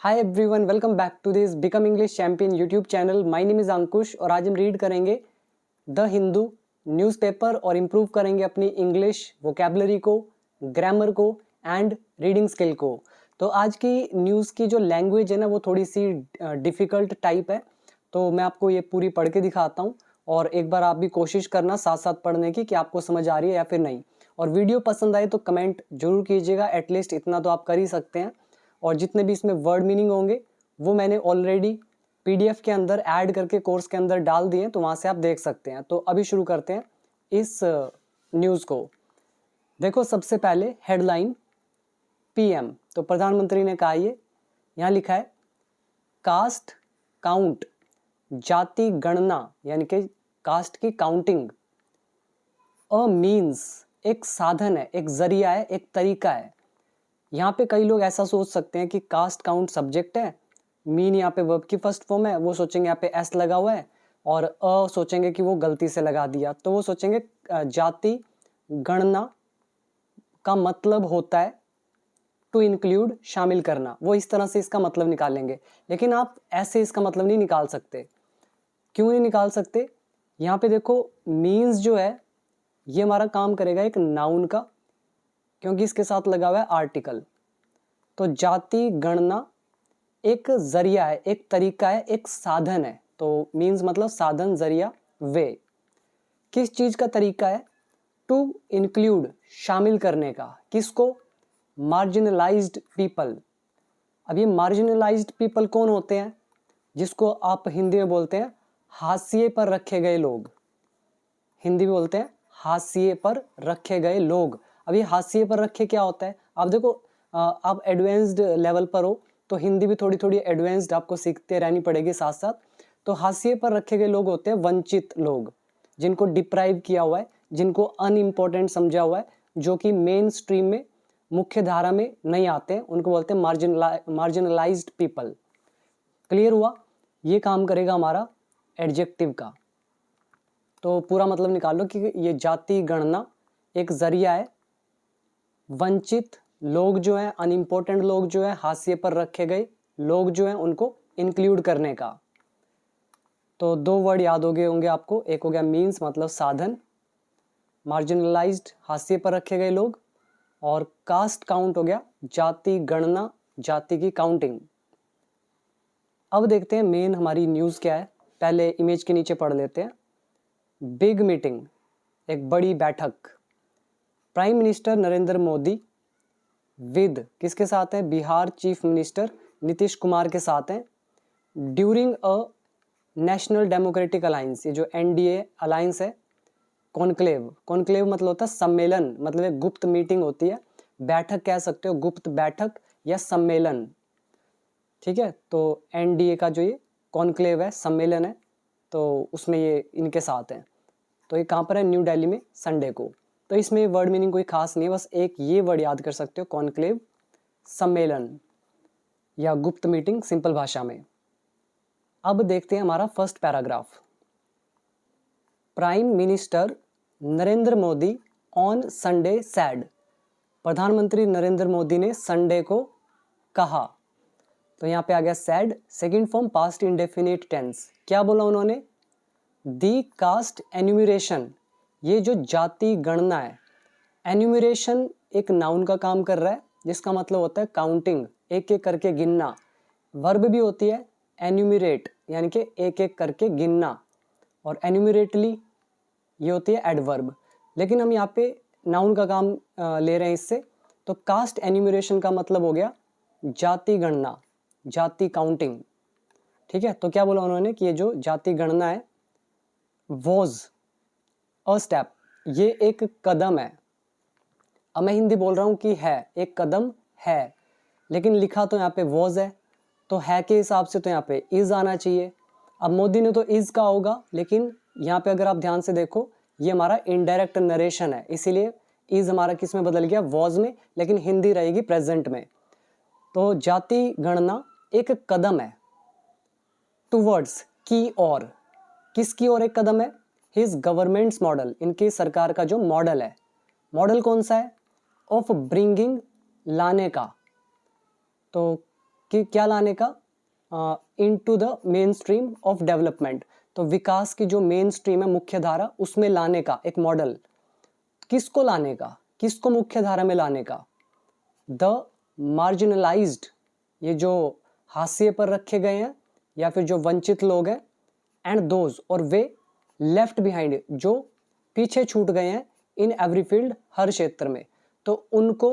Hi everyone, welcome back to this Become English Champion YouTube channel. My name is Ankush और आज हम read करेंगे the Hindu newspaper और improve करेंगे अपनी इंग्लिश वोकेबलरी को, ग्रामर को एंड रीडिंग स्किल को। तो आज की न्यूज़ की जो लैंग्वेज है ना वो थोड़ी सी डिफ़िकल्ट टाइप है, तो मैं आपको ये पूरी पढ़ के दिखाता हूँ और एक बार आप भी कोशिश करना साथ साथ पढ़ने की कि आपको समझ आ रही है या फिर नहीं। और वीडियो पसंद आए तो कमेंट जरूर कीजिएगा, एटलीस्ट इतना तो आप कर ही सकते हैं। और जितने भी इसमें वर्ड मीनिंग होंगे वो मैंने ऑलरेडी पीडीएफ के अंदर ऐड करके कोर्स के अंदर डाल दिए, तो वहाँ से आप देख सकते हैं। तो अभी शुरू करते हैं इस न्यूज़ को। देखो, सबसे पहले हेडलाइन पीएम, तो प्रधानमंत्री ने कहा, ये यहाँ लिखा है कास्ट काउंट, जाति गणना यानी कि कास्ट की काउंटिंग। अ मीन्स, एक साधन है, एक जरिया है, एक तरीका है। यहाँ पे कई लोग ऐसा सोच सकते हैं कि कास्ट काउंट सब्जेक्ट है, मीन यहाँ पे वर्ब की फर्स्ट फॉर्म है, वो सोचेंगे यहाँ पे एस लगा हुआ है, और सोचेंगे कि वो गलती से लगा दिया, तो वो सोचेंगे जाति गणना का मतलब होता है टू इंक्लूड, शामिल करना। वो इस तरह से इसका मतलब निकालेंगे, लेकिन आप ऐसे इसका मतलब नहीं निकाल सकते। क्यों नहीं निकाल सकते? यहाँ पे देखो, मीन्स जो है ये हमारा काम करेगा एक नाउन का, क्योंकि इसके साथ लगा हुआ है आर्टिकल। तो जाति गणना एक जरिया है, एक तरीका है, एक साधन है। तो मीन्स मतलब साधन, जरिया, वे। किस चीज का तरीका है? टू इंक्लूड, शामिल करने का। किसको? Marginalised people. अब ये मार्जिनलाइज्ड पीपल कौन होते हैं? जिसको आप हिंदी में बोलते हैं हाशिए पर रखे गए लोग। हिंदी में बोलते हैं हाशिए पर रखे गए लोग। अब ये हाशिए पर रखे क्या होता है? आप देखो, आप एडवांस्ड लेवल पर हो तो हिंदी भी थोड़ी थोड़ी एडवांस्ड आपको सीखते रहनी पड़ेगी साथ साथ। तो हाशिए पर रखे गए लोग होते हैं वंचित लोग, जिनको डिप्राइव किया हुआ है, जिनको अनइम्पोर्टेंट समझा हुआ है, जो कि मेन स्ट्रीम में, मुख्य धारा में नहीं आते हैं, उनको बोलते हैं मार्जिनलाइज्ड पीपल। क्लियर हुआ? ये काम करेगा हमारा एडजेक्टिव का। तो पूरा मतलब निकाल लो कि ये जाति गणना एक जरिया है, वंचित लोग जो हैं, अनइम्पोर्टेंट लोग जो हैं, हाशिए पर रखे गए लोग जो हैं, उनको इंक्लूड करने का। तो दो वर्ड याद हो गए होंगे आपको, एक हो गया मीन्स मतलब साधन, मार्जिनलाइज्ड हाशिए पर रखे गए लोग, और कास्ट काउंट हो गया जाति गणना, जाति की काउंटिंग। अब देखते हैं मेन हमारी न्यूज़ क्या है। पहले इमेज के नीचे पढ़ लेते हैं। बिग मीटिंग, एक बड़ी बैठक। Prime minister Narendra Modi with, किसके साथ है? बिहार चीफ मिनिस्टर नीतीश कुमार के साथ हैं। During a national democratic alliance, ये जो एनडीए अलायंस है, कॉन्क्लेव, कॉन्क्लेव मतलब होता है सम्मेलन, मतलब एक गुप्त मीटिंग होती है। बैठक कह सकते हो, गुप्त बैठक या सम्मेलन। ठीक है, तो एनडीए का जो ये कॉन्क्लेव है, सम्मेलन है, तो उसमें ये इनके साथ हैं। तो ये कहाँ पर है? न्यू दिल्ली में, संडे को। तो इसमें वर्ड मीनिंग कोई खास नहीं है, बस एक ये वर्ड याद कर सकते हो, कॉन्क्लेव, सम्मेलन या गुप्त मीटिंग सिंपल भाषा में। अब देखते हैं हमारा first paragraph. Prime minister Narendra Modi on Sunday sad, प्रधानमंत्री नरेंद्र मोदी ने संडे को कहा। तो यहाँ पे आ गया said, second form past indefinite tense. क्या बोला उन्होंने? दी कास्ट एन्यूमरेशन, ये जो जाति गणना है, एन्यूमरेशन एक नाउन का काम कर रहा है, जिसका मतलब होता है काउंटिंग, एक एक करके गिनना। वर्ब भी होती है एन्यूमरेट, यानी कि एक एक करके गिनना, और एन्यूमरेटली ये होती है एडवर्ब। लेकिन हम यहाँ पे नाउन का काम ले रहे हैं इससे। तो कास्ट एन्यूमरेशन का मतलब हो गया जाति गणना, जाति काउंटिंग। ठीक है, तो क्या बोला उन्होंने कि ये जो जाति गणना है, वॉज अ स्टेप, ये एक कदम है। अब मैं हिंदी बोल रहा हूँ कि है, एक कदम है, लेकिन लिखा तो यहाँ पे वॉज है, तो है के हिसाब से तो यहाँ पे इज आना चाहिए। अब मोदी ने तो इज का होगा, लेकिन यहाँ पे अगर आप ध्यान से देखो, ये हमारा इनडायरेक्ट नरेशन है, इसीलिए इज हमारा किस में बदल गया? वॉज में, लेकिन हिंदी रहेगी प्रेजेंट में। तो जाति गणना एक कदम है, टूवर्ड्स, की ओर। किसकी ओर एक कदम है? हिज गवर्नमेंट्स मॉडल, इनकी सरकार का जो मॉडल है। मॉडल कौन सा है? ऑफ ब्रिंगिंग, लाने का। तो कि क्या लाने का, into the main stream of development, तो विकास की जो मेन स्ट्रीम है, मुख्य धारा, उसमें लाने का एक मॉडल। किसको लाने का, किसको मुख्य धारा में लाने का? द मार्जिनलाइज्ड, ये जो हाशिए पर रखे गए हैं या फिर जो वंचित लोग हैं, एंड दोज, और वे लेफ्ट बिहाइंड, जो पीछे छूट गए हैं, इन एवरी फील्ड, हर क्षेत्र में, तो उनको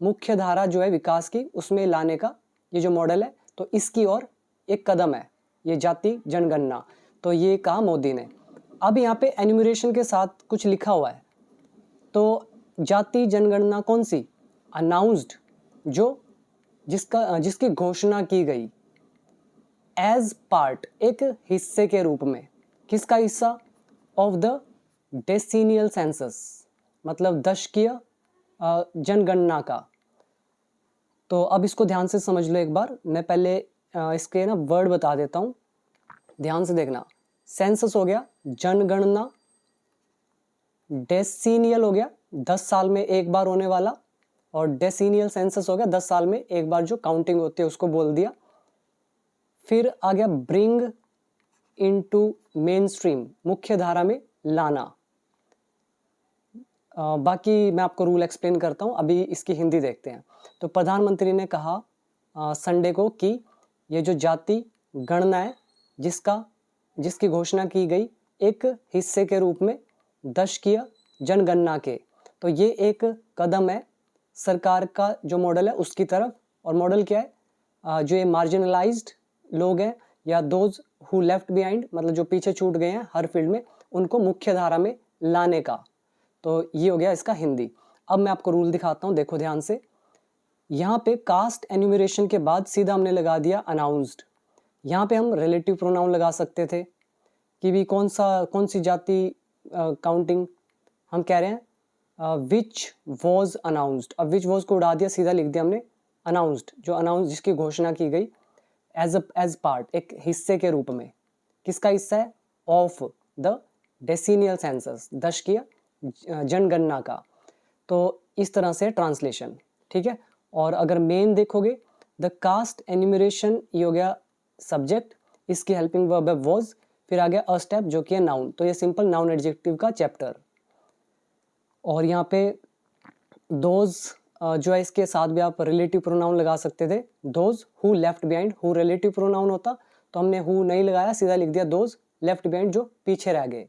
मुख्य धारा जो है विकास की उसमें लाने का ये जो मॉडल है, तो इसकी ओर एक कदम है ये जाति जनगणना। तो ये कहा मोदी ने। अब यहाँ पे एन्यूमरेशन के साथ कुछ लिखा हुआ है, तो जाति जनगणना कौन सी? अनाउंस्ड, जो जिसकी घोषणा की गई, एज पार्ट, एक हिस्से के रूप में। किसका हिस्सा? ऑफ द डेसीनियल सेंसस, मतलब दशकीय जनगणना का। तो अब इसको ध्यान से समझ लो एक बार, मैं पहले इसके ना वर्ड बता देता हूँ, ध्यान से देखना। सेंसस हो गया जनगणना, डेसीनियल हो गया 10 साल में एक बार होने वाला, और डेसीनियल सेंसस हो गया 10 साल में एक बार जो काउंटिंग होती है उसको बोल दिया। फिर आ गया ब्रिंग इनटू मेन स्ट्रीम, मुख्य धारा में लाना। बाकी मैं आपको रूल एक्सप्लेन करता हूँ, अभी इसकी हिंदी देखते हैं। तो प्रधानमंत्री ने कहा संडे को कि ये जो जाति गणना है, जिसकी घोषणा की गई एक हिस्से के रूप में दशकीय जनगणना के, तो ये एक कदम है सरकार का जो मॉडल है उसकी तरफ। और मॉडल क्या है? जो ये मार्जिनलाइज्ड लोग हैं या दोज हु लेफ्ट बिहाइंड, मतलब जो पीछे छूट गए हैं हर फील्ड में, उनको मुख्य धारा में लाने का। तो ये हो गया इसका हिंदी। अब मैं आपको रूल दिखाता हूँ, देखो ध्यान से। यहाँ पे कास्ट एन्यूमरेशन के बाद सीधा हमने लगा दिया अनाउंस्ड। यहाँ पे हम रिलेटिव प्रोनाउन लगा सकते थे कि भी कौन सी जाति काउंटिंग हम कह रहे हैं, विच वॉज अनाउंस्ड। अब विच वॉज को उड़ा दिया, सीधा लिख दिया हमने अनाउंस्ड, जो अनाउंस जिसकी घोषणा की गई एज पार्ट, एक हिस्से के रूप में। किसका हिस्सा है? ऑफ द डेसीनियल सेंसस, दशकीय जनगणना का। तो इस तरह से ट्रांसलेशन, ठीक है। और अगर मेन देखोगे, द कास्ट एन्यूमरेशन, ये हो गया सब्जेक्ट, इसकी हेल्पिंग वर्ब है वॉज, फिर आ गया अ स्टेप जो कि है नाउन। तो ये सिंपल नाउन एडजेक्टिव का चैप्टर। और यहाँ पे दोज जो है, इसके साथ भी आप रिलेटिव प्रोनाउन लगा सकते थे, those who left behind. Who relative pronoun होता तो हमने हु नहीं लगाया, सीधा लिख दिया दोज लेफ्ट बिहाइंड, जो पीछे रह गए।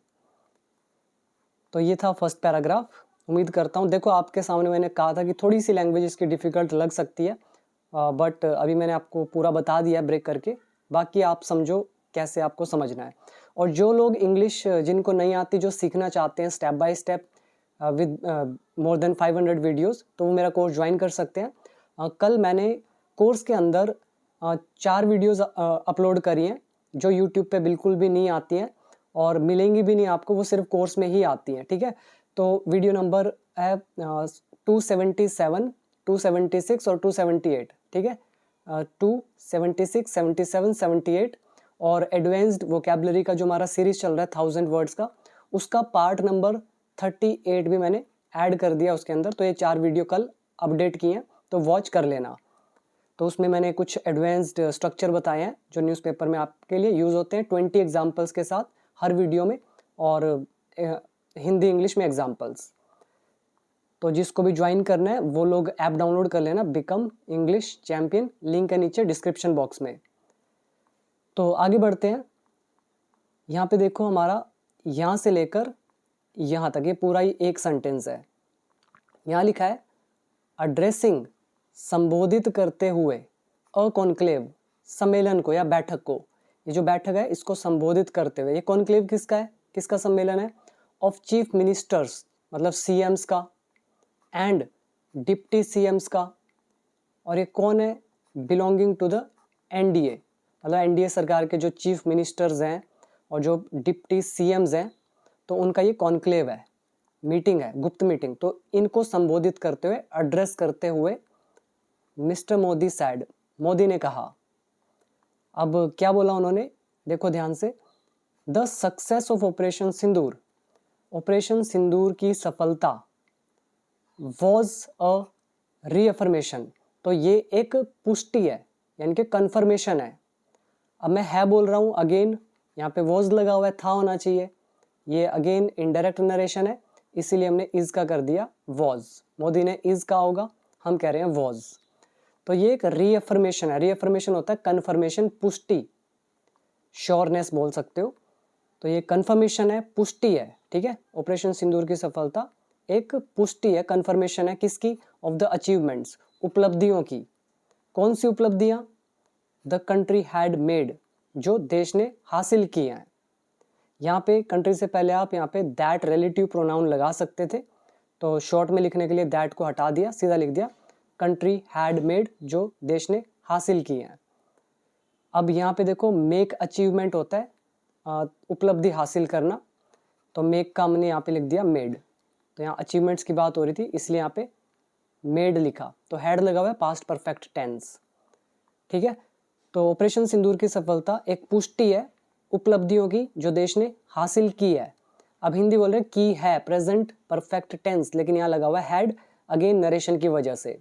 तो ये था फर्स्ट पैराग्राफ। उम्मीद करता हूँ, देखो आपके सामने मैंने कहा था कि थोड़ी सी लैंग्वेज इसकी डिफ़िकल्ट लग सकती है, बट अभी मैंने आपको पूरा बता दिया ब्रेक करके। बाकी आप समझो कैसे आपको समझना है। और जो लोग इंग्लिश जिनको नहीं आती, जो सीखना चाहते हैं step by step with more than 500 videos, तो वो मेरा कोर्स ज्वाइन कर सकते हैं। कल मैंने कोर्स के अंदर 4 वीडियोस अपलोड करी हैं जो यूट्यूब पे बिल्कुल भी नहीं आती हैं और मिलेंगी भी नहीं आपको, वो सिर्फ कोर्स में ही आती हैं, ठीक है। तो वीडियो नंबर है 277, 276 और 278, ठीक है। 276, 77, 78। और एडवांस्ड वोकेबलरी का जो हमारा सीरीज चल रहा है 1000 वर्ड्स का, उसका पार्ट नंबर 38 भी मैंने ऐड कर दिया उसके अंदर। तो ये 4 वीडियो कल अपडेट किए हैं, तो वॉच कर लेना। तो उसमें मैंने कुछ एडवांस्ड स्ट्रक्चर बताए हैं जो न्यूज़पेपर में आपके लिए यूज़ होते हैं, 20 एग्जाम्पल्स के साथ हर वीडियो में, और हिंदी इंग्लिश में एग्जाम्पल्स। तो जिसको भी ज्वाइन करना है वो लोग ऐप डाउनलोड कर लेना, बिकम इंग्लिश चैम्पियन, लिंक है नीचे डिस्क्रिप्शन बॉक्स में। तो आगे बढ़ते हैं। यहाँ पे देखो, हमारा यहाँ से लेकर यहाँ तक ये पूरा ही एक सेंटेंस है। यहाँ लिखा है एड्रेसिंग, संबोधित करते हुए, अ कॉन्क्लेव, सम्मेलन को या बैठक को। ये जो बैठक है इसको संबोधित करते हुए। ये कॉन्क्लेव किसका है, किसका सम्मेलन है? ऑफ चीफ मिनिस्टर्स, मतलब सीएम्स का, एंड डिप्टी सीएम्स का। और ये कौन है? बिलोंगिंग टू द एनडीए, मतलब एनडीए सरकार के जो चीफ मिनिस्टर्स हैं और जो डिप्टी सीएम्स हैं, तो उनका ये कॉन्क्लेव है, मीटिंग है, गुप्त मीटिंग। तो इनको संबोधित करते हुए, एड्रेस करते हुए, मिस्टर मोदी सैड, मोदी ने कहा। अब क्या बोला उन्होंने, देखो ध्यान से। The success of Operation Sindoor, Operation Sindoor की सफलता, वॉज अ रीअफर्मेशन, तो ये एक पुष्टि है यानी कि कन्फर्मेशन है। अब मैं है बोल रहा हूँ अगेन, यहाँ पे वॉज लगा हुआ है, था होना चाहिए। ये अगेन इनडायरेक्ट नरेशन है, इसीलिए हमने इज का कर दिया वॉज। मोदी ने इज का होगा, हम कह रहे हैं वॉज। तो ये एक रीअफर्मेशन है। रीअफर्मेशन होता है कन्फर्मेशन, पुष्टि, श्योरनेस बोल सकते हो। तो ये कन्फर्मेशन है, पुष्टि है, ठीक है। ऑपरेशन सिंदूर की सफलता एक पुष्टि है, कन्फर्मेशन है किसकी? ऑफ द अचीवमेंट्स, उपलब्धियों की। कौन सी उपलब्धियां? द कंट्री हैड मेड, जो देश ने हासिल किया है। यहाँ पे कंट्री से पहले आप यहाँ पे दैट रिलेटिव प्रोनाउन लगा सकते थे, तो शॉर्ट में लिखने के लिए दैट को हटा दिया, सीधा लिख दिया कंट्री हैड मेड, जो देश ने हासिल किया है। अब यहाँ पे देखो मेक अचीवमेंट होता है उपलब्धि हासिल करना, तो मेक का हमने यहाँ पे लिख दिया मेड। तो यहाँ अचीवमेंट्स की बात हो रही थी, इसलिए यहाँ पे मेड लिखा, तो हैड लगा हुआ है पास्ट परफेक्ट टेंस, ठीक है। तो ऑपरेशन सिंदूर की सफलता एक पुष्टि है उपलब्धियों की जो देश ने हासिल की है। अब हिंदी बोल रहे हैं की है, प्रेजेंट परफेक्ट टेंस, लेकिन यहाँ लगा हुआ है हैड, अगेन नरेशन की वजह से,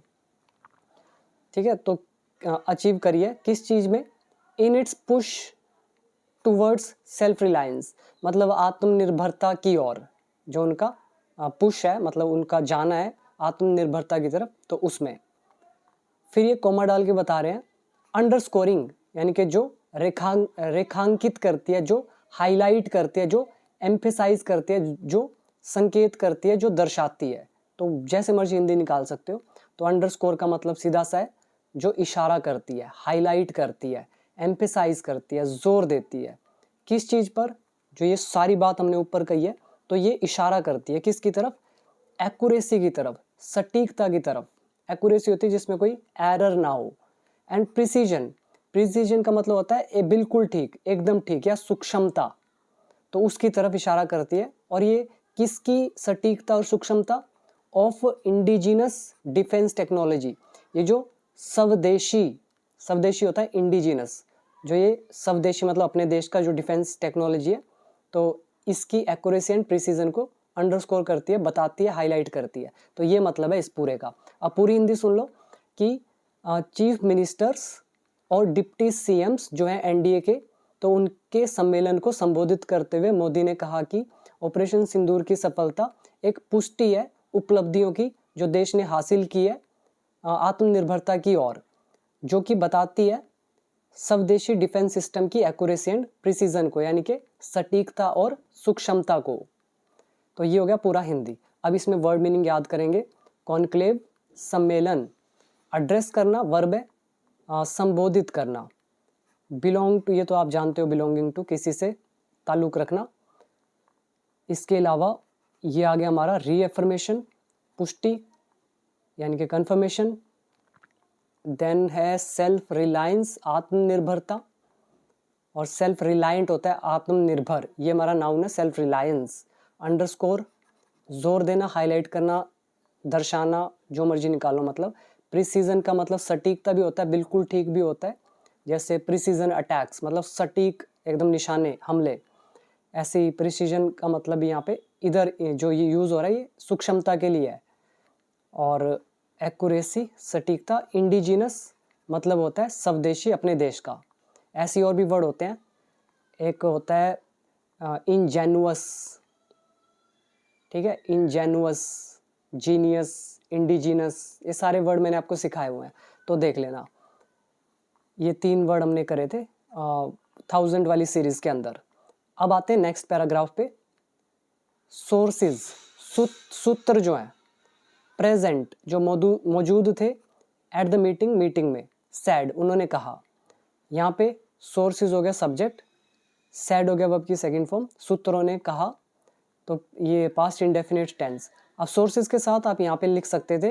ठीक है। तो अचीव करिए किस चीज में? In its push towards self reliance, मतलब आत्मनिर्भरता की ओर, जो उनका पुश है, मतलब उनका जाना है आत्मनिर्भरता की तरफ, तो उसमें। फिर ये कोमा डाल के बता रहे हैं अंडरस्कोरिंग, यानी कि जो रेखांकित करती है, जो हाईलाइट करती है, जो एम्फेसाइज करती है, जो संकेत करती है, जो दर्शाती है। तो जैसे मर्जी हिंदी निकाल सकते हो। तो अंडरस्कोर का मतलब सीधा सा है जो इशारा करती है, हाईलाइट करती है, एम्फेसाइज करती है, जोर देती है। किस चीज पर? जो ये सारी बात हमने ऊपर कही है, तो ये इशारा करती है किसकी तरफ? एक्यूरेसी की तरफ, सटीकता की तरफ। एक्यूरेसी होती है जिसमें कोई एरर ना हो। एंड प्रिसीजन, प्रिसीजन का मतलब होता है ए बिल्कुल ठीक, एकदम ठीक, या सूक्ष्मता, तो उसकी तरफ इशारा करती है। और ये किसकी सटीकता और सूक्ष्मता? ऑफ इंडिजिनस डिफेंस टेक्नोलॉजी, ये जो स्वदेशी, स्वदेशी होता है इंडिजिनस, जो ये स्वदेशी मतलब अपने देश का जो डिफेंस टेक्नोलॉजी है, तो इसकी एक्यूरेसी एंड प्रिसीजन को अंडरस्कोर करती है, बताती है, हाईलाइट करती है। तो ये मतलब है इस पूरे का। अब पूरी हिंदी सुन लो कि चीफ मिनिस्टर्स और डिप्टी सीएम्स जो हैं एनडीए के, तो उनके सम्मेलन को संबोधित करते हुए मोदी ने कहा कि ऑपरेशन सिंदूर की सफलता एक पुष्टि है उपलब्धियों की जो देश ने हासिल की है आत्मनिर्भरता की ओर, जो कि बताती है स्वदेशी डिफेंस सिस्टम की एक्यूरेसी एंड प्रिसीजन को, यानी कि सटीकता और सूक्ष्मता को। तो ये हो गया पूरा हिंदी। अब इसमें वर्ड मीनिंग याद करेंगे। कॉन्क्लेव सम्मेलन, एड्रेस करना वर्ब है, संबोधित करना, बिलोंग टू, ये तो आप जानते हो, बिलोंगिंग टू, किसी से ताल्लुक रखना। इसके अलावा ये आ गया हमारा रीएफर्मेशन, पुष्टि यानी कि कन्फर्मेशन। देन है सेल्फ रिलायंस, आत्मनिर्भरता, और सेल्फ रिलायंट होता है आत्मनिर्भर, ये हमारा नाउन है सेल्फ रिलायंस। अंडरस्कोर, जोर देना, हाईलाइट करना, दर्शाना, जो मर्जी निकालो मतलब। प्रिसीजन का मतलब सटीकता भी होता है, बिल्कुल ठीक भी होता है, जैसे प्रिसीजन अटैक्स मतलब सटीक एकदम निशाने, हमले। ऐसे ही प्रिसीजन का मतलब यहाँ पे इधर जो ये यूज़ हो रहा है ये सूक्ष्मता के लिए है। और एक्यूरेसी, सटीकता। इंडिजिनस मतलब होता है स्वदेशी, अपने देश का। ऐसे और भी वर्ड होते हैं, एक होता है इंजेनुअस, ठीक है, इंजेनुअस, जीनियस, इंडिजिनस, ये सारे वर्ड मैंने आपको सिखाए हुए हैं, तो देख लेना। ये 3 वर्ड हमने करे थे 1000 वाली सीरीज के अंदर। अब आते हैं नेक्स्ट पैराग्राफ पे। सोर्सेज, सूत्र जो है, प्रेजेंट जो मौजूद थे, एट द मीटिंग, मीटिंग में, सैड उन्होंने कहा। यहाँ पे सोर्सेज हो गया सब्जेक्ट, सैड हो गया वर्ब की सेकंड फॉर्म, सूत्रों ने कहा, तो ये पास्ट इंडेफिनिट टेंस। अब सोर्सेज के साथ आप यहाँ पे लिख सकते थे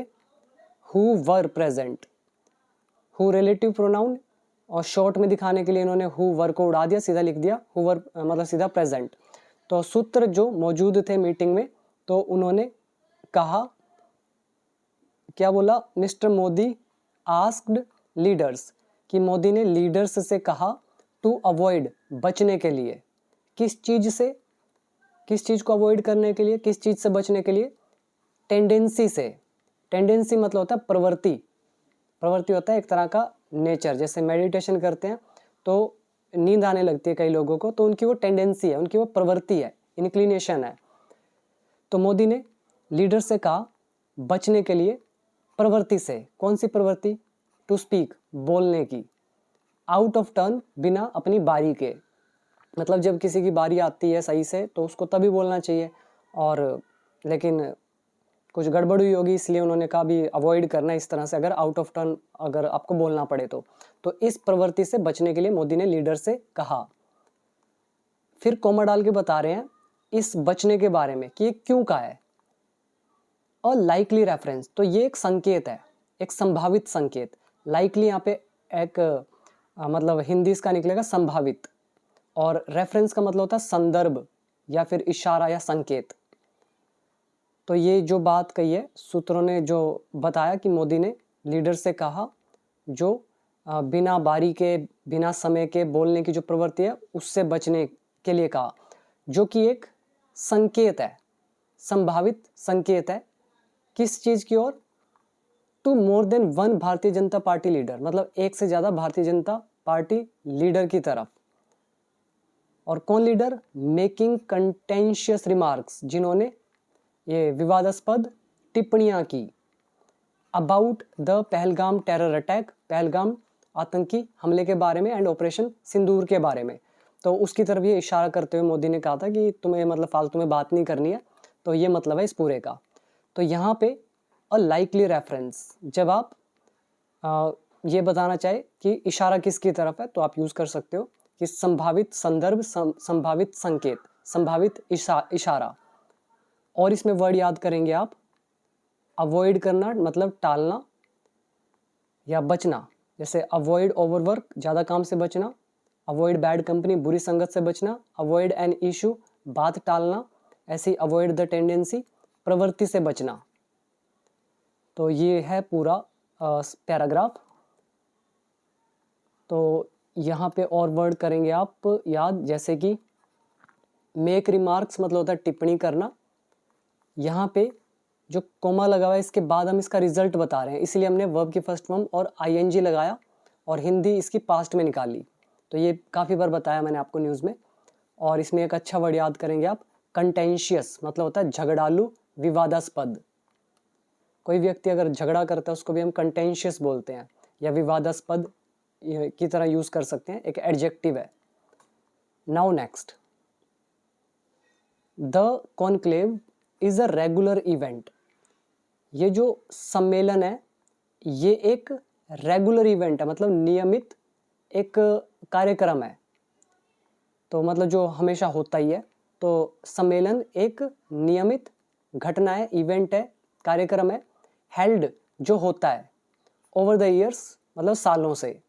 who were present, who relative pronoun, और शॉर्ट में दिखाने के लिए इन्होंने हु वर को उड़ा दिया, सीधा लिख दिया हु वर मतलब सीधा प्रेजेंट। तो सूत्र जो मौजूद थे मीटिंग में, तो उन्होंने कहा, क्या बोला? मिस्टर मोदी आस्क्ड लीडर्स, कि मोदी ने लीडर्स से कहा टू अवॉइड, बचने के लिए। किस चीज से? किस चीज को अवॉइड करने के लिए, किस चीज से बचने के लिए? टेंडेंसी से। टेंडेंसी मतलब होता है प्रवृत्ति, प्रवृत्ति होता है एक तरह का नेचर, जैसे मेडिटेशन करते हैं तो नींद आने लगती है कई लोगों को, तो उनकी वो टेंडेंसी है, उनकी वो प्रवृत्ति है, इंक्लिनेशन है। तो मोदी ने लीडर से कहा बचने के लिए प्रवृत्ति से। कौन सी प्रवृत्ति? टू स्पीक, बोलने की, आउट ऑफ टर्न, बिना अपनी बारी के। मतलब जब किसी की बारी आती है सही से तो उसको तभी बोलना चाहिए, और लेकिन कुछ गड़बड़ हुई होगी इसलिए उन्होंने कहा भी अवॉइड करना इस तरह से, अगर आउट ऑफ टर्न अगर आपको बोलना पड़े तो इस प्रवृत्ति से बचने के लिए मोदी ने लीडर से कहा। फिर कॉमा डाल के बता रहे हैं इस बचने के बारे में कि ये क्यों कहा है। अ लाइकली रेफरेंस, तो ये एक संकेत है, एक संभावित संकेत। लाइकली यहाँ पे एक मतलब हिंदी इसका निकलेगा संभावित, और रेफरेंस का मतलब होता है संदर्भ या फिर इशारा या संकेत। तो ये जो बात कही है सूत्रों ने, जो बताया कि मोदी ने लीडर से कहा जो बिना बारी के, बिना समय के बोलने की जो प्रवृत्ति है उससे बचने के लिए कहा, जो कि एक संकेत है, संभावित संकेत है। किस चीज की ओर? To more than one Bharatiya Janata party leader, मतलब एक से ज्यादा भारतीय जनता पार्टी लीडर की तरफ। और कौन लीडर? मेकिंग कंटेंशियस रिमार्क्स, जिन्होंने ये विवादास्पद टिप्पणियां की about the Pahalgam terror attack, Pahalgam आतंकी हमले के बारे में, एंड ऑपरेशन सिंदूर के बारे में। तो उसकी तरफ ये इशारा करते हुए मोदी ने कहा था कि तुम्हें मतलब फालतू में बात नहीं करनी है, तो ये मतलब है इस पूरे का। तो यहाँ पे अ लाइकली रेफरेंस, जब आप ये बताना चाहे कि इशारा किसकी तरफ है तो आप यूज कर सकते हो कि संभावित संदर्भ, संभावित संकेत, संभावित इशारा। और इसमें वर्ड याद करेंगे आप, अवॉइड करना मतलब टालना या बचना, जैसे अवॉइड ओवरवर्क, ज़्यादा काम से बचना, अवॉइड बैड कंपनी, बुरी संगत से बचना, अवॉइड एन इशू, बात टालना, ऐसी अवॉइड द टेंडेंसी, प्रवृत्ति से बचना। तो ये है पूरा पैराग्राफ। तो यहाँ पे और वर्ड करेंगे आप याद, जैसे कि मेक रिमार्क्स मतलब होता है टिप्पणी करना। यहाँ पे जो कोमा लगा हुआ है इसके बाद हम इसका रिजल्ट बता रहे हैं, इसलिए हमने वर्ब की फर्स्ट फॉर्म और आईएनजी लगाया और हिंदी इसकी पास्ट में निकाली। तो ये काफ़ी बार बताया मैंने आपको न्यूज़ में। और इसमें एक अच्छा वर्ड याद करेंगे आप, कंटेंशियस मतलब होता है झगड़ालू, विवादास्पद। कोई व्यक्ति अगर झगड़ा करता है उसको भी हम कंटेंशियस बोलते हैं, या विवादास्पद की तरह यूज कर सकते हैं, एक एडजेक्टिव है। Now next, the conclave is a regular event. ये जो सम्मेलन है ये एक रेगुलर इवेंट है, मतलब नियमित एक कार्यक्रम है, तो मतलब जो हमेशा होता ही है। तो सम्मेलन एक नियमित घटना है, इवेंट है, कार्यक्रम है। हेल्ड जो होता है, ओवर द ईयर्स मतलब सालों से,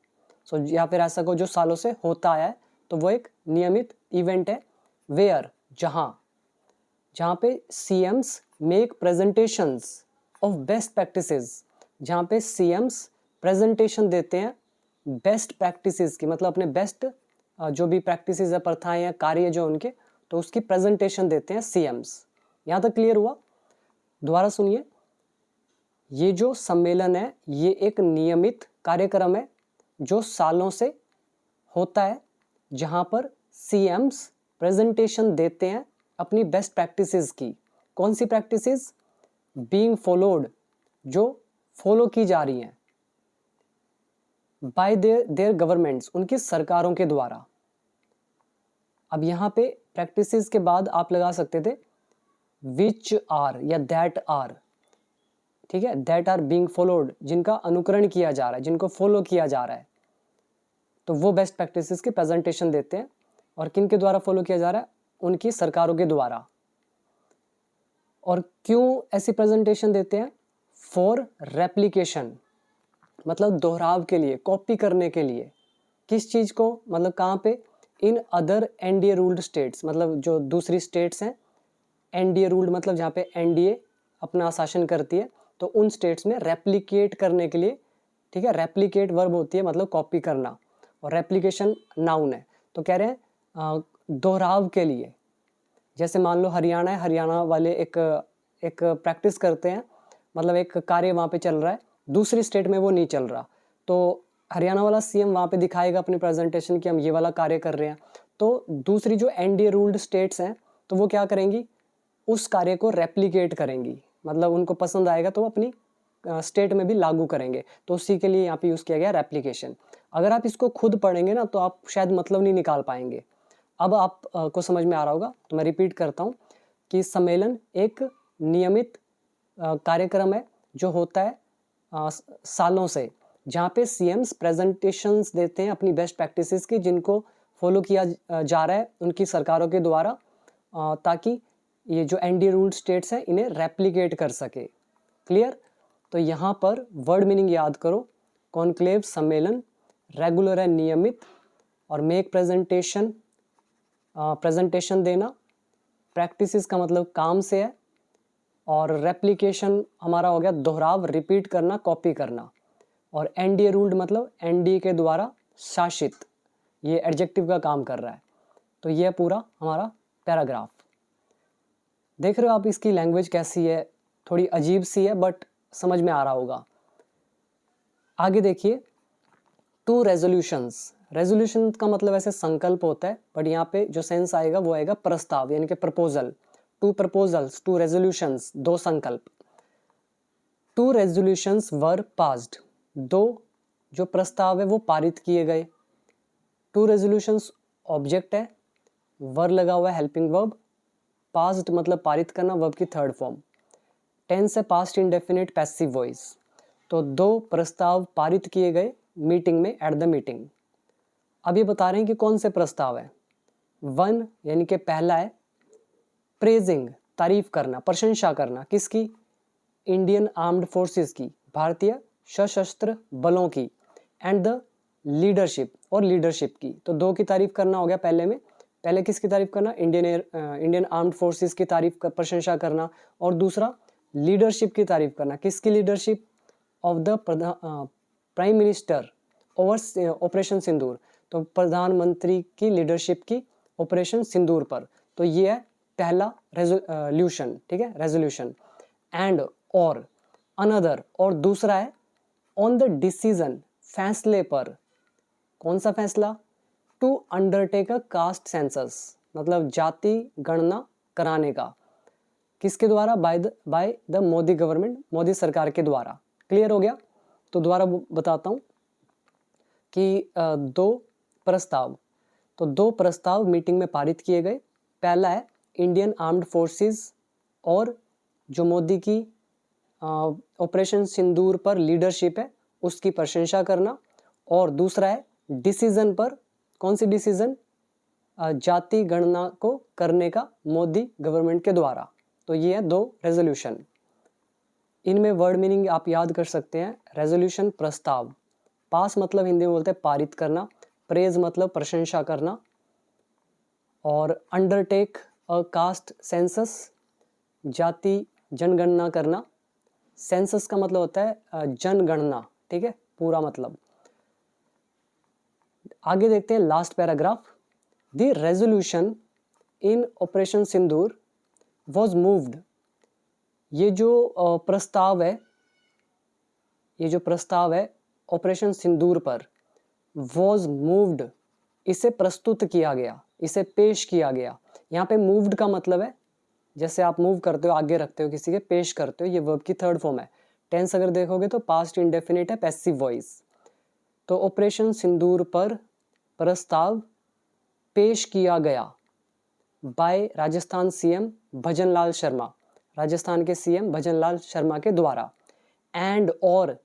सो या फिर ऐसा को जो सालों से होता है, तो वो एक नियमित इवेंट है। वेयर जहाँ, जहाँ पे CM's make presentations of best practices, जहाँ पे सीएम्स प्रेजेंटेशन देते हैं बेस्ट प्रैक्टिसेस की, मतलब अपने बेस्ट जो भी प्रैक्टिसेस है, प्रथाएं हैं, कार्य जो उनके, तो उसकी प्रेजेंटेशन देते हैं सीएम्स। यहाँ तक क्लियर हुआ? दोबारा सुनिए, ये जो सम्मेलन है ये एक नियमित कार्यक्रम है जो सालों से होता है, जहाँ पर सीएम्स प्रेजेंटेशन देते हैं अपनी बेस्ट प्रैक्टिसेस की। कौन सी प्रैक्टिसेस? बीइंग फॉलोड, जो फॉलो की जा रही हैं, बाय देयर गवर्नमेंट्स, उनकी सरकारों के द्वारा। अब यहाँ पे प्रैक्टिसेस के बाद आप लगा सकते थे विच आर या दैट आर, ठीक है, दैट आर बीइंग फॉलोड, जिनका अनुकरण किया जा रहा है, जिनको फॉलो किया जा रहा है, तो वो बेस्ट प्रैक्टिसेस की प्रेजेंटेशन देते हैं। और किन के द्वारा फॉलो किया जा रहा है? उनकी सरकारों के द्वारा। और क्यों ऐसी प्रेजेंटेशन देते हैं? फॉर रेप्लिकेशन, मतलब दोहराव के लिए, कॉपी करने के लिए। किस चीज को? मतलब कहाँ पे? In other NDA ruled states, मतलब जो दूसरी स्टेट्स हैं, एनडीए रूल्ड मतलब जहाँ पे एनडीए अपना शासन करती है, तो उन स्टेट्स में रेप्लिकेट करने के लिए, ठीक है, रेप्लिकेट वर्ब होती है मतलब कॉपी करना, और रेप्लिकेशन नाउन है। तो कह रहे हैं दोहराव के लिए। जैसे मान लो हरियाणा है, हरियाणा वाले एक प्रैक्टिस करते हैं, मतलब एक कार्य वहाँ पे चल रहा है, दूसरी स्टेट में वो नहीं चल रहा, तो हरियाणा वाला सीएम वहाँ पे दिखाएगा अपनी प्रेजेंटेशन कि हम ये वाला कार्य कर रहे हैं। तो दूसरी जो एनडीए रूल्ड स्टेट्स हैं तो वो क्या करेंगी, उस कार्य को रेप्लिकेट करेंगी, मतलब उनको पसंद आएगा तो अपनी स्टेट में भी लागू करेंगे। तो उसी के लिए यहाँ पे यूज़ किया गया रेप्लिकेशन। अगर आप इसको खुद पढ़ेंगे ना तो आप शायद मतलब नहीं निकाल पाएंगे। अब आप को समझ में आ रहा होगा, तो मैं रिपीट करता हूँ कि सम्मेलन एक नियमित कार्यक्रम है जो होता है सालों से, जहाँ पे सीएम्स प्रेजेंटेशंस देते हैं अपनी बेस्ट प्रैक्टिसेस की, जिनको फॉलो किया जा रहा है उनकी सरकारों के द्वारा, ताकि ये जो एनडीए रूल्ड स्टेट्स हैं इन्हें रेप्लिकेट कर सके। क्लियर? तो यहाँ पर वर्ड मीनिंग याद करो, कॉन्क्लेव सम्मेलन, रेगुलर है नियमित, और मेक प्रेजेंटेशन प्रेजेंटेशन देना, प्रैक्टिसेस का मतलब काम से है, और रेप्लिकेशन हमारा हो गया दोहराव, रिपीट करना, कॉपी करना, और एनडीए रूल्ड मतलब एनडीए के द्वारा शासित, ये एडजेक्टिव का काम कर रहा है। तो ये पूरा हमारा पैराग्राफ। देख रहे हो आप इसकी लैंग्वेज कैसी है, थोड़ी अजीब सी है बट समझ में आ रहा होगा। आगे देखिए, टू रेजोल्यूशंस। रेजोल्यूशन का मतलब ऐसे संकल्प होता है, बट यहाँ पे जो सेंस आएगा वो आएगा प्रस्ताव, यानी कि proposal. Two proposals, two resolutions, दो संकल्प। टू रेजोल्यूशंस वर पास्ड, दो जो प्रस्ताव है वो पारित किए गए। टू रेजोल्यूशंस ऑब्जेक्ट है, वर लगा हुआ है हेल्पिंग वर्ब, पास्ड मतलब पारित करना, वर्ब की थर्ड फॉर्म। टेंस है पास्ट इंडेफिनिट पैसिव वॉइस। तो दो प्रस्ताव पारित किए गए मीटिंग में, एट द मीटिंग। अब ये बता रहे हैं कि कौन से प्रस्ताव है। वन यानी कि पहला है प्रेजिंग, तारीफ करना, प्रशंसा करना, किसकी, इंडियन आर्म्ड फोर्सेस की, भारतीय सशस्त्र बलों की, एंड द लीडरशिप, और लीडरशिप की। तो दो की तारीफ करना हो गया पहले में। पहले किसकी तारीफ करना, इंडियन आर्म्ड फोर्सेस की तारीफ प्रशंसा करना, और दूसरा लीडरशिप की तारीफ करना, किसकी leadership, of the prime minister over Operation Sindoor. तो प्रधानमंत्री की लीडरशिप की ऑपरेशन सिंदूर पर। तो ये है पहला रेजोल्यूशन, ठीक है, रेजोल्यूशन। एंड और अनदर, और दूसरा है ऑन द डिसीजन, फैसले पर। कौन सा फैसला, to undertake a caste census, मतलब जाति गणना कराने का, किसके द्वारा, by the Modi government, Modi सरकार के द्वारा। क्लियर हो गया? तो दोबारा बताता हूँ कि दो प्रस्ताव, तो दो प्रस्ताव मीटिंग में पारित किए गए। पहला है इंडियन आर्म्ड फोर्सेस और जो मोदी की ऑपरेशन सिंदूर पर लीडरशिप है उसकी प्रशंसा करना, और दूसरा है डिसीजन पर, कौन सी डिसीजन, जाति गणना को करने का मोदी गवर्नमेंट के द्वारा। तो ये है दो रेजोल्यूशन। इनमें वर्ड मीनिंग आप याद कर सकते हैं। रेजोल्यूशन प्रस्ताव, पास मतलब हिंदी में बोलते हैं पारित करना, प्रेज मतलब प्रशंसा करना, और अंडरटेक अ कास्ट सेंसस, जाति जनगणना करना। सेंसस का मतलब होता है जनगणना, ठीक है, पूरा मतलब। आगे देखते हैं last paragraph. The resolution in operation Sindoor was moved, ये जो प्रस्ताव है, ये जो प्रस्ताव है ऑपरेशन सिंदूर पर, वॉज मूव्ड, इसे प्रस्तुत किया गया, इसे पेश किया गया। यहाँ पे मूव्ड का मतलब है जैसे आप मूव करते हो, आगे रखते हो किसी के, पेश करते हो, ये वर्ब की थर्ड फॉर्म है। टेंस अगर देखोगे तो पास्ट इंडेफिनिट है, पैसिव वॉइस। तो ऑपरेशन सिंदूर पर प्रस्ताव पेश किया गया बाय राजस्थान सीएम भजनलाल शर्मा, राजस्थान के सीएम भजनलाल शर्मा के द्वारा, एंड और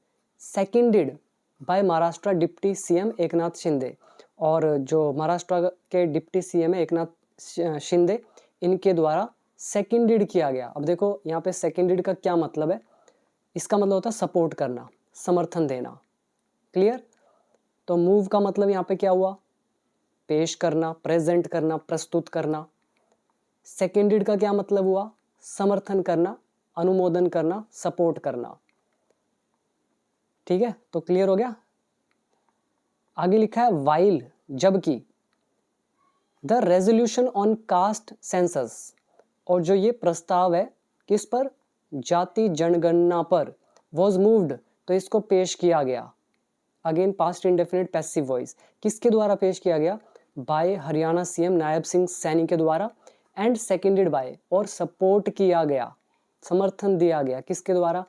seconded by Maharashtra deputy CM Eknath Shinde, और जो महाराष्ट्र के डिप्टी सीएम है एकनाथ शिंदे, इनके द्वारा सेकेंडेड किया गया। अब देखो यहाँ पे सेकेंडेड का क्या मतलब है, इसका मतलब होता है सपोर्ट करना, समर्थन देना। क्लियर? तो मूव का मतलब यहाँ पे क्या हुआ, पेश करना, प्रेजेंट करना, प्रस्तुत करना। सेकेंडेड का क्या मतलब हुआ, समर्थन करना, अनुमोदन करना, सपोर्ट करना। ठीक है, तो क्लियर हो गया। आगे लिखा है वाइल, जबकि, the resolution on caste census, और जो ये प्रस्ताव है किस पर, जाति जनगणना पर, वॉज मूव्ड, तो इसको पेश किया गया। Again past indefinite passive voice, किसके द्वारा पेश किया गया? बाय हरियाणा सीएम नायब सिंह सैनी के द्वारा, एंड सेकेंडेड बाय, और सपोर्ट किया गया, समर्थन दिया गया, किसके द्वारा?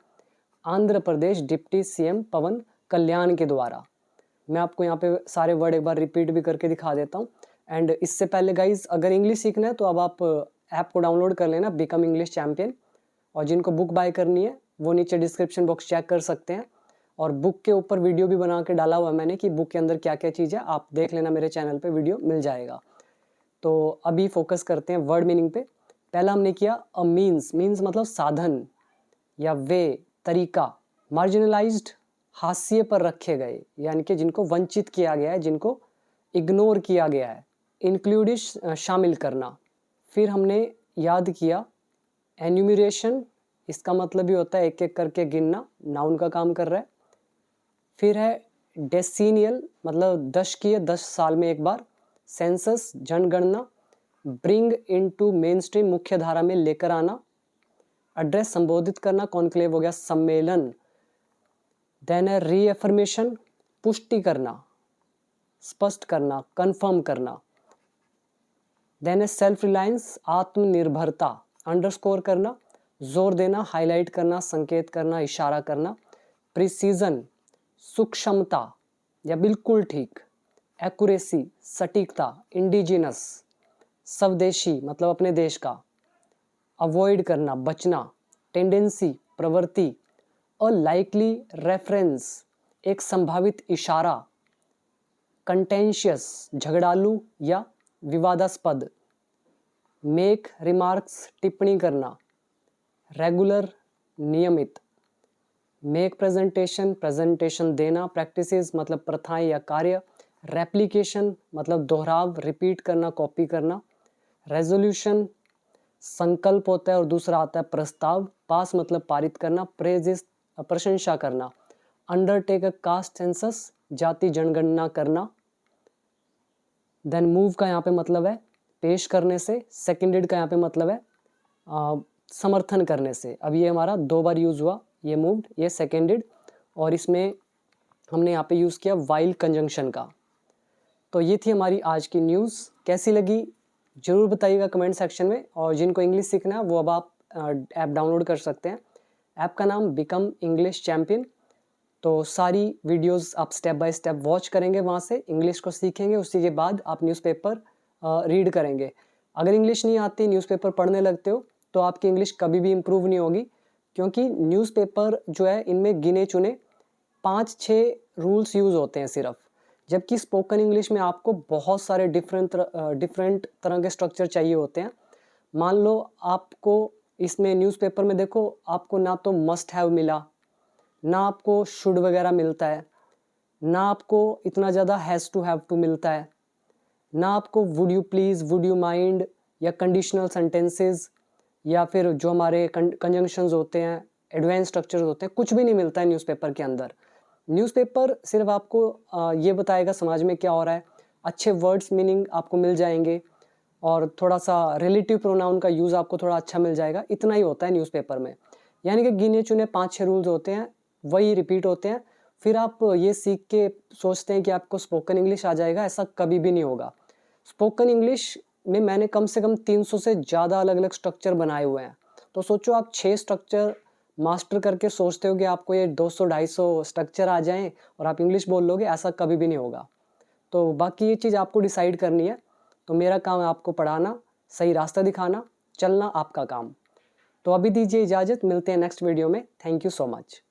आंध्र प्रदेश डिप्टी सीएम पवन कल्याण के द्वारा। मैं आपको यहाँ पे सारे वर्ड एक बार रिपीट भी करके दिखा देता हूँ। एंड इससे पहले गाइज अगर इंग्लिश सीखना है तो अब आप ऐप को डाउनलोड कर लेना, बिकम इंग्लिश चैंपियन, और जिनको बुक बाय करनी है वो नीचे डिस्क्रिप्शन बॉक्स चेक कर सकते हैं, और बुक के ऊपर वीडियो भी बना के डाला हुआ है मैंने कि बुक के अंदर क्या क्या चीज़ है, आप देख लेना, मेरे चैनल पे वीडियो मिल जाएगा। तो अभी फोकस करते हैं वर्ड मीनिंग पे। पहला हमने किया अ मीन्स, मीन्स मतलब साधन या वे, तरीका। मार्जिनलाइज्ड, हाशिए पर रखे गए, यानी कि जिनको वंचित किया गया है, जिनको इग्नोर किया गया है। इंक्लूडिश, शामिल करना। फिर हमने याद किया एन्यूमरेशन, इसका मतलब भी होता है एक एक करके गिनना, नाउन का काम कर रहा है। फिर है डेसीनियल, मतलब दशकीय, 10 साल में एक बार। सेंसस, जनगणना। ब्रिंग इनटू मेन स्ट्रीम, मुख्य धारा में लेकर आना। एड्रेस, संबोधित करना, कॉन्क्लेव हो गया सम्मेलन। देन है रीएफर्मेशन, पुष्टि करना, स्पष्ट करना, कंफर्म करना। देन है सेल्फ रिलायंस, आत्मनिर्भरता, अंडरस्कोर करना, जोर देना, हाईलाइट करना, संकेत करना, इशारा करना। प्रिसीजन, सूक्ष्मता या बिल्कुल ठीक। एक्यूरेसी, सटीकता। इंडिजिनस, स्वदेशी मतलब अपने देश का। अवॉइड करना, बचना। टेंडेंसी, प्रवृत्ति। अ लाइकली रेफरेंस, एक संभावित इशारा। कंटेंशियस, झगड़ालू या विवादास्पद। मेक रिमार्क्स, टिप्पणी करना। रेगुलर, नियमित। मेक प्रेजेंटेशन, प्रेजेंटेशन देना। प्रैक्टिसेस मतलब प्रथाएं या कार्य। रेप्लिकेशन मतलब दोहराव, रिपीट करना, कॉपी करना। रेजोल्यूशन, संकल्प होता है, और दूसरा आता है प्रस्ताव। पास मतलब पारित करना। प्रेजिस, प्रशंसा करना। अंडरटेक अ कास्ट सेंसस, जाति जनगणना करना। देन मूव का यहाँ पे मतलब है पेश करने से। सेकेंडेड का यहाँ पे मतलब है समर्थन करने से। अब ये हमारा 2 बार यूज हुआ, ये मूव्ड, ये सेकेंडेड, और इसमें हमने यहाँ पे यूज किया वाइल कंजंक्शन का। तो ये थी हमारी आज की न्यूज़। कैसी लगी जरूर बताइएगा कमेंट सेक्शन में, और जिनको इंग्लिश सीखना है वो अब आप ऐप डाउनलोड कर सकते हैं। ऐप का नाम बिकम इंग्लिश चैंपियन। तो सारी वीडियोस आप स्टेप बाय स्टेप वॉच करेंगे, वहाँ से इंग्लिश को सीखेंगे, उसी के बाद आप न्यूज़पेपर रीड करेंगे। अगर इंग्लिश नहीं आती, न्यूज़पेपर पढ़ने लगते हो, तो आपकी इंग्लिश कभी भी इम्प्रूव नहीं होगी, क्योंकि न्यूज़पेपर जो है इनमें गिने चुने 5-6 रूल्स यूज़ होते हैं सिर्फ, जबकि स्पोकन इंग्लिश में आपको बहुत सारे डिफरेंट तरह के स्ट्रक्चर चाहिए होते हैं। मान लो आपको इसमें न्यूज़पेपर में देखो, आपको ना तो मस्ट हैव मिला, ना आपको शुड वगैरह मिलता है, ना आपको इतना ज़्यादा हैज़ टू हैव टू मिलता है, ना आपको would you please, would you mind या कंडीशनल सेंटेंसेस, या फिर जो हमारे कंजंक्शंस होते हैं, एडवांस स्ट्रक्चर्स होते हैं, कुछ भी नहीं मिलता है न्यूज़पेपर के अंदर। न्यूज़पेपर सिर्फ आपको ये बताएगा समाज में क्या हो रहा है, अच्छे वर्ड्स मीनिंग आपको मिल जाएंगे, और थोड़ा सा रिलेटिव प्रोनाउन का यूज़ आपको थोड़ा अच्छा मिल जाएगा। इतना ही होता है न्यूज़पेपर में, यानी कि गिने चुने 5-6 रूल्स होते हैं, वही रिपीट होते हैं। फिर आप ये सीख के सोचते हैं कि आपको स्पोकन इंग्लिश आ जाएगा, ऐसा कभी भी नहीं होगा। स्पोकन इंग्लिश में मैंने कम से कम 300 से ज़्यादा अलग अलग स्ट्रक्चर बनाए हुए हैं। तो सोचो आप 6 स्ट्रक्चर मास्टर करके सोचते हो कि आपको ये 200-250 स्ट्रक्चर आ जाएं और आप इंग्लिश बोल लोगे, ऐसा कभी भी नहीं होगा। तो बाकी ये चीज़ आपको डिसाइड करनी है। तो मेरा काम है आपको पढ़ाना, सही रास्ता दिखाना, चलना आपका काम। तो अभी दीजिए इजाज़त, मिलते हैं नेक्स्ट वीडियो में। Thank you so much.